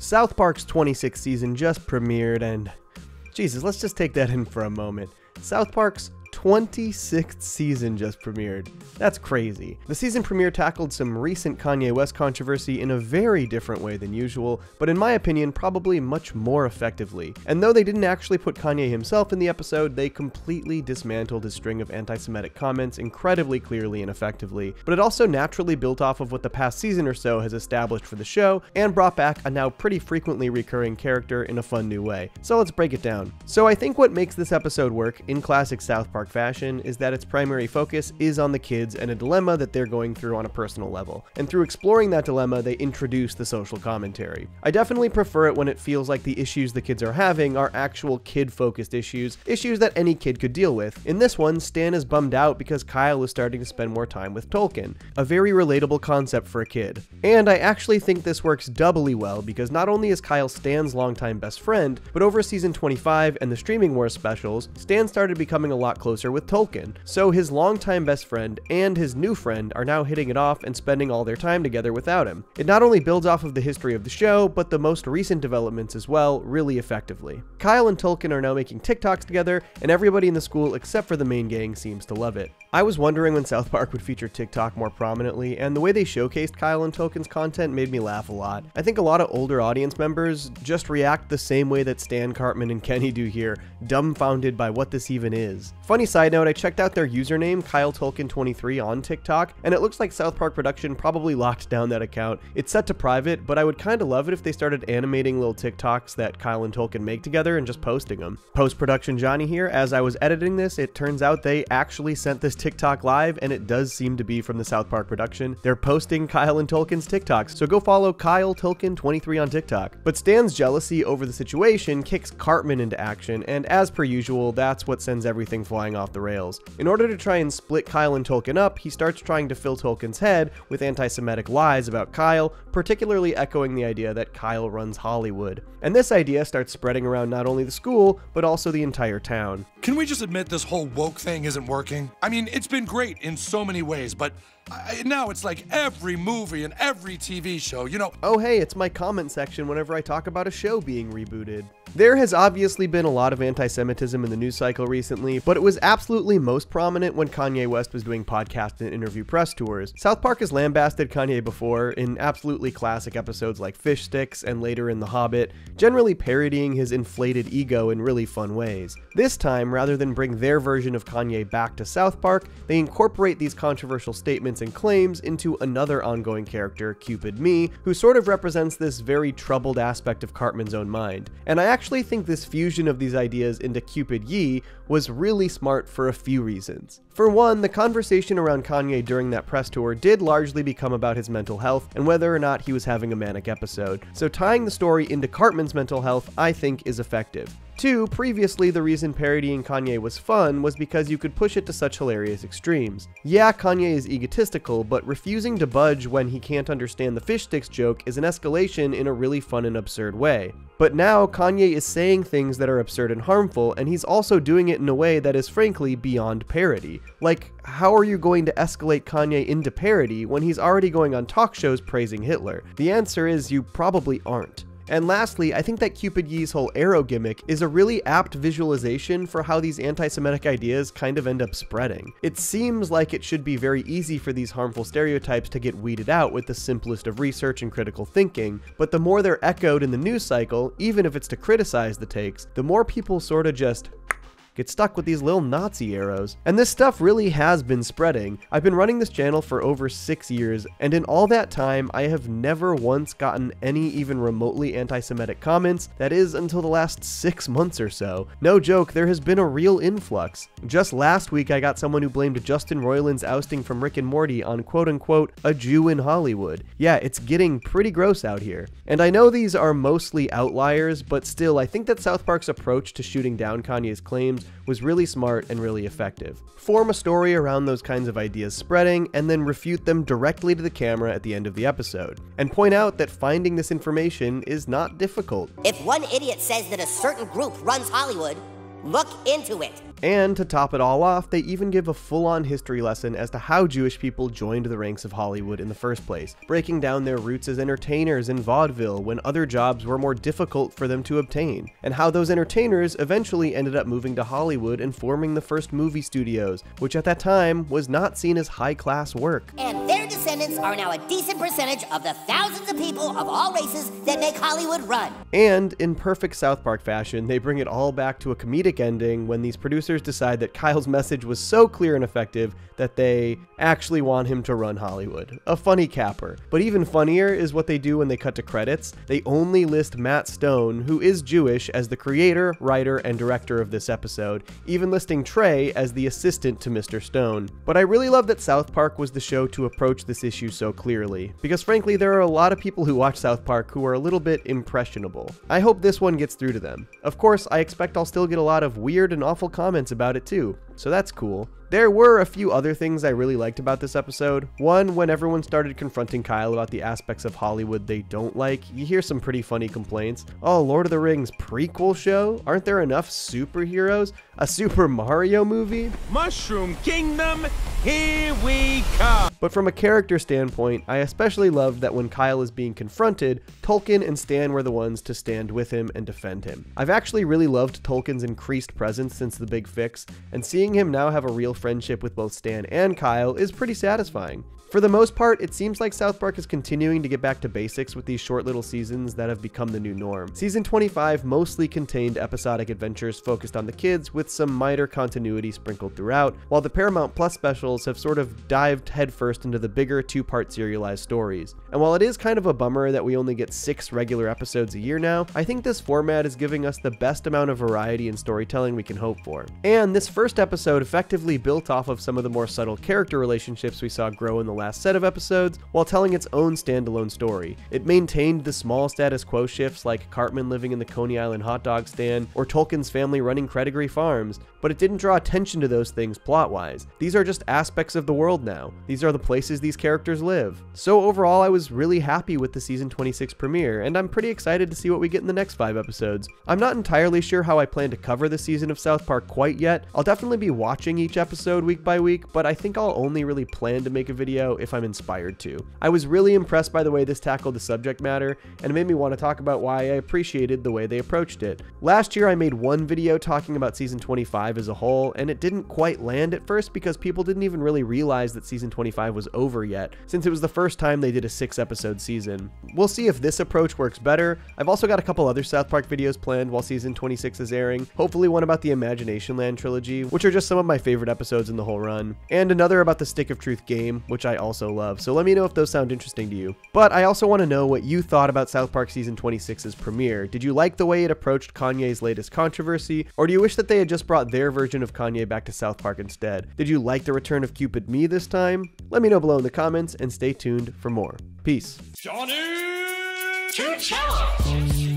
South Park's 26th season just premiered and, Jesus, let's just take that in for a moment. South Park's 26th season just premiered. That's crazy. The season premiere tackled some recent Kanye West controversy in a very different way than usual, but in my opinion, probably much more effectively. And though they didn't actually put Kanye himself in the episode, they completely dismantled his string of anti-Semitic comments incredibly clearly and effectively. But it also naturally built off of what the past season or so has established for the show, and brought back a now pretty frequently recurring character in a fun new way. So let's break it down. So I think what makes this episode work, in classic South Park fashion, is that its primary focus is on the kids and a dilemma that they're going through on a personal level. And through exploring that dilemma, they introduce the social commentary. I definitely prefer it when it feels like the issues the kids are having are actual kid-focused issues that any kid could deal with. In this one, Stan is bummed out because Kyle is starting to spend more time with Tolkien, a very relatable concept for a kid. And I actually think this works doubly well because not only is Kyle Stan's longtime best friend, but over season 25 and the Streaming Wars specials, Stan started becoming a lot closer with Tolkien. So his longtime best friend and his new friend are now hitting it off and spending all their time together without him. It not only builds off of the history of the show, but the most recent developments as well, really effectively. Kyle and Tolkien are now making TikToks together, and everybody in the school except for the main gang seems to love it. I was wondering when South Park would feature TikTok more prominently, and the way they showcased Kyle and Tolkien's content made me laugh a lot. I think a lot of older audience members just react the same way that Stan, Cartman, and Kenny do here, dumbfounded by what this even is. Funny side note, I checked out their username, KyleTolkien23, on TikTok, and it looks like South Park Production probably locked down that account. It's set to private, but I would kinda love it if they started animating little TikToks that Kyle and Tolkien make together and just posting them. Post-production Johnny here. As I was editing this, it turns out they actually sent this TikTok live, and it does seem to be from the South Park Production. They're posting Kyle and Tolkien's TikToks, so go follow KyleTolkien23 on TikTok. But Stan's jealousy over the situation kicks Cartman into action, and as per usual, that's what sends everything flying off the rails. In order to try and split Kyle and Tolkien up, he starts trying to fill Tolkien's head with anti-Semitic lies about Kyle, particularly echoing the idea that Kyle runs Hollywood. And this idea starts spreading around not only the school, but also the entire town. Can we just admit this whole woke thing isn't working? I mean, it's been great in so many ways, but now it's like every movie and every TV show, you know. Oh hey, it's my comment section whenever I talk about a show being rebooted. There has obviously been a lot of anti-Semitism in the news cycle recently, but it was absolutely most prominent when Kanye West was doing podcast and interview press tours. South Park has lambasted Kanye before in absolutely classic episodes like Fish Sticks and later in The Hobbit, generally parodying his inflated ego in really fun ways. This time, rather than bring their version of Kanye back to South Park, they incorporate these controversial statements and claims into another ongoing character, Cupid Me, who sort of represents this very troubled aspect of Cartman's own mind. And I actually think this fusion of these ideas into Cupid Ye was really smart for a few reasons. For one, the conversation around Kanye during that press tour did largely become about his mental health and whether or not he was having a manic episode, so tying the story into Cartman's mental health I think is effective. Two, previously the reason parodying Kanye was fun was because you could push it to such hilarious extremes. Yeah, Kanye is egotistical, but refusing to budge when he can't understand the fish sticks joke is an escalation in a really fun and absurd way. But now Kanye is saying things that are absurd and harmful, and he's also doing it in a way that is frankly beyond parody. Like, how are you going to escalate Kanye into parody when he's already going on talk shows praising Hitler? The answer is you probably aren't. And lastly, I think that Cupid Ye's whole arrow gimmick is a really apt visualization for how these anti-Semitic ideas kind of end up spreading. It seems like it should be very easy for these harmful stereotypes to get weeded out with the simplest of research and critical thinking, but the more they're echoed in the news cycle, even if it's to criticize the takes, the more people sort of just get stuck with these little Nazi arrows. And this stuff really has been spreading. I've been running this channel for over 6 years, and in all that time, I have never once gotten any even remotely anti-Semitic comments, that is until the last 6 months or so. No joke, there has been a real influx. Just last week, I got someone who blamed Justin Roiland's ousting from Rick and Morty on quote-unquote a Jew in Hollywood. Yeah, it's getting pretty gross out here. And I know these are mostly outliers, but still, I think that South Park's approach to shooting down Kanye's claims was really smart and really effective. Form a story around those kinds of ideas spreading, and then refute them directly to the camera at the end of the episode. And point out that finding this information is not difficult. If one idiot says that a certain group runs Hollywood, look into it. And to top it all off, they even give a full-on history lesson as to how Jewish people joined the ranks of Hollywood in the first place, breaking down their roots as entertainers in vaudeville when other jobs were more difficult for them to obtain, and how those entertainers eventually ended up moving to Hollywood and forming the first movie studios, which at that time was not seen as high-class work. And their descendants are now a decent percentage of the thousands of people of all races that make Hollywood run. And in perfect South Park fashion, they bring it all back to a comedic ending when these producers decide that Kyle's message was so clear and effective that they actually want him to run Hollywood. A funny capper. But even funnier is what they do when they cut to credits. They only list Matt Stone, who is Jewish, as the creator, writer, and director of this episode, even listing Trey as the assistant to Mr. Stone. But I really love that South Park was the show to approach this issue so clearly, because frankly there are a lot of people who watch South Park who are a little bit impressionable. I hope this one gets through to them. Of course, I expect I'll still get a lot of weird and awful comments about it too, so that's cool. There were a few other things I really liked about this episode. One, when everyone started confronting Kyle about the aspects of Hollywood they don't like, you hear some pretty funny complaints. Oh, Lord of the Rings prequel show? Aren't there enough superheroes? A Super Mario movie? Mushroom Kingdom, here we come! But from a character standpoint, I especially loved that when Kyle is being confronted, Tolkien and Stan were the ones to stand with him and defend him. I've actually really loved Tolkien's increased presence since The Big Fix, and seeing him now have a real friendship with both Stan and Kyle is pretty satisfying. For the most part, it seems like South Park is continuing to get back to basics with these short little seasons that have become the new norm. Season 25 mostly contained episodic adventures focused on the kids with some minor continuity sprinkled throughout, while the Paramount Plus specials have sort of dived headfirst into the bigger two-part serialized stories. And while it is kind of a bummer that we only get 6 regular episodes a year now, I think this format is giving us the best amount of variety and storytelling we can hope for. And this first episode effectively built off of some of the more subtle character relationships we saw grow in the last set of episodes while telling its own standalone story. It maintained the small status quo shifts like Cartman living in the Coney Island hot dog stand or Tolkien's family running Credigree Farms, but it didn't draw attention to those things plot-wise. These are just aspects of the world now. These are the places these characters live. So overall, I was really happy with the season 26 premiere, and I'm pretty excited to see what we get in the next 5 episodes. I'm not entirely sure how I plan to cover the season of South Park quite yet. I'll definitely be watching each episode week by week, but I think I'll only really plan to make a video if I'm inspired to. I was really impressed by the way this tackled the subject matter, and it made me want to talk about why I appreciated the way they approached it. Last year I made one video talking about season 25 as a whole, and it didn't quite land at first because people didn't even really realize that season 25 was over yet, since it was the first time they did a 6-episode season. We'll see if this approach works better. I've also got a couple other South Park videos planned while season 26 is airing, hopefully one about the Imagination Land trilogy, which are just some of my favorite episodes in the whole run, and another about the Stick of Truth game, which I also love, so let me know if those sound interesting to you. But I also want to know what you thought about South Park season 26's premiere. Did you like the way it approached Kanye's latest controversy, or do you wish that they had just brought their version of Kanye back to South Park instead? Did you like the return of Cupid Me this time? Let me know below in the comments, and stay tuned for more. Peace. Johnny! Two cellos!